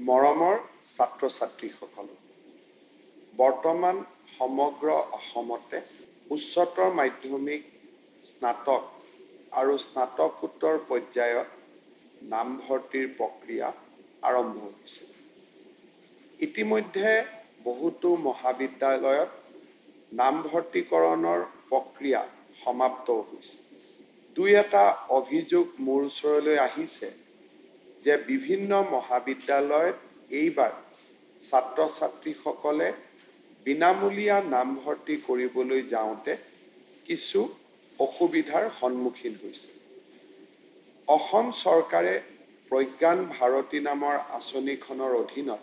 মৰমৰ ছাত্ৰ ছাত্ৰীসকল, বৰ্তমান সমগ্ৰ অসমতে উচ্চতৰ মাধ্যমিক, স্নাতক আৰু স্নাতকোত্তৰ পৰ্যায়ত নামভৰ্তিৰ প্ৰক্ৰিয়া আৰম্ভ হৈছে। ইতিমধ্যে বহুতো মহাবিদ্যালয়ত নামভৰ্তিকৰণৰ প্ৰক্ৰিয়া সমাপ্ত হৈছে। দুই এটা অভিযোগ মোৰ ওচৰলৈ আহিছে যে বিভিন্ন মহাবিদ্যালয়ত এইবাৰ ছাত্ৰ ছাত্ৰীসকলে বিনামূলীয়া নামভৰ্তি কৰিবলৈ যাওঁতে কিছু অসুবিধাৰ সন্মুখীন হৈছে। অসম চৰকাৰে প্ৰজ্ঞান ভাৰতী নামৰ আঁচনিখনৰ অধীনত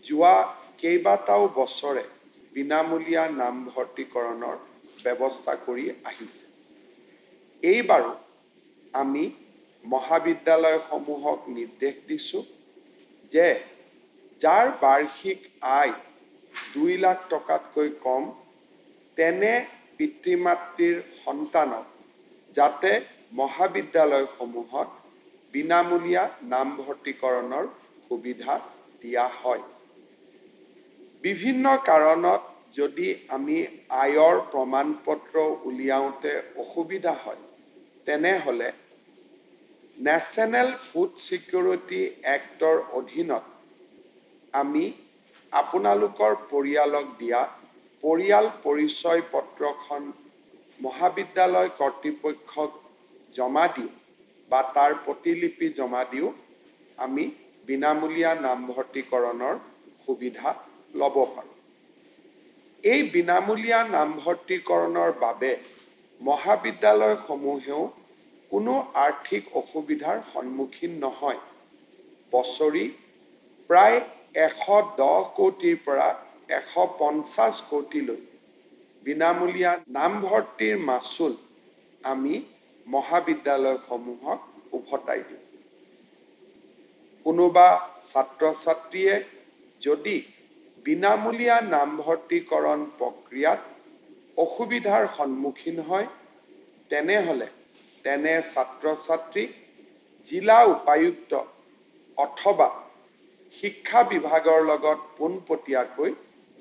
যোৱা কেইবাটাও বছৰে বিনামূলীয়া নামভৰ্তিকৰণৰ ব্যৱস্থা কৰি আহিছে। এইবাৰো আমি মহাবিদ্যালয়সমূহক নিৰ্দেশ দিছোঁ যে যাৰ বাৰ্ষিক আয় 2 লাখ টকাতকৈ কম তেনে পিতৃ মাতৃৰ সন্তানক যাতে মহাবিদ্যালয়সমূহত বিনামূলীয়া নামভৰ্তিকৰণৰ সুবিধা দিয়া হয়। বিভিন্ন কাৰণত যদি আমি আয়ৰ প্ৰমাণপত্ৰ উলিয়াওঁতে অসুবিধা হয়, তেনেহ'লে নেশ্যনেল ফুড ছিকিউৰিটি এক্টৰ অধীনত আমি আপোনালোকৰ পৰিয়ালক দিয়া পৰিয়াল পৰিচয় পত্ৰখন মহাবিদ্যালয় কৰ্তৃপক্ষক জমা দিওঁ বা তাৰ প্ৰতিলিপি জমা দিওঁ, আমি বিনামূলীয়া নামভৰ্তিকৰণৰ সুবিধা ল'ব পাৰোঁ। এই বিনামূলীয়া নামভৰ্তিকৰণৰ বাবে মহাবিদ্যালয়সমূহেও কোনো আৰ্থিক অসুবিধাৰ সন্মুখীন নহয়। বছৰি প্ৰায় 110 কোটিৰ পৰা 150 কোটিলৈ বিনামূলীয়া নামভৰ্তিৰ মাচুল আমি মহাবিদ্যালয়সমূহক উভতাই দিওঁ। কোনোবা ছাত্ৰ ছাত্ৰীয়ে যদি বিনামূলীয়া নামভৰ্তিকৰণ প্ৰক্ৰিয়াত অসুবিধাৰ সন্মুখীন হয়, তেনেহ'লে তেনে ছাত্ৰ ছাত্ৰীক জিলা উপায়ুক্ত অথবা শিক্ষা বিভাগৰ লগত পোনপটীয়াকৈ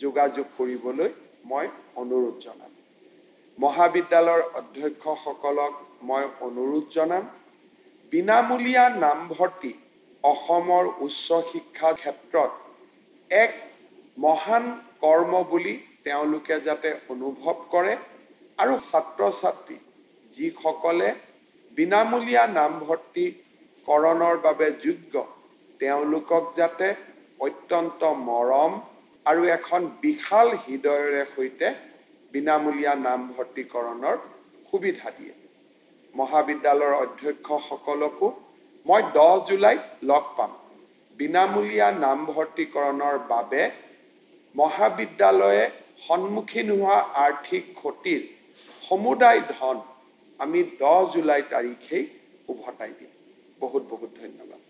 যোগাযোগ কৰিবলৈ মই অনুৰোধ জনাম। মহাবিদ্যালয়ৰ অধ্যক্ষসকলক মই অনুৰোধ জনাম, বিনামূলীয়া নামভৰ্তি অসমৰ উচ্চ শিক্ষাৰ ক্ষেত্ৰত এক মহান কৰ্ম বুলি তেওঁলোকে যাতে অনুভৱ কৰে আৰু ছাত্ৰ ছাত্ৰী যিসকলে বিনামূলীয়া নামভৰ্তিকৰণৰ বাবে যোগ্য, তেওঁলোকক যাতে অত্যন্ত মৰম আৰু এখন বিশাল হৃদয়ৰে সৈতে বিনামূলীয়া নামভৰ্তিকৰণৰ সুবিধা দিয়ে। মহাবিদ্যালয়ৰ অধ্যক্ষসকলকো মই 10 জুলাইত লগ পাম। বিনামূলীয়া নামভৰ্তিকৰণৰ বাবে মহাবিদ্যালয়ে সন্মুখীন হোৱা আৰ্থিক ক্ষতিৰ সমুদায় ধন আমি 10 জুলাই তাৰিখেই উভতাই দিম। বহুত বহুত ধন্যবাদ।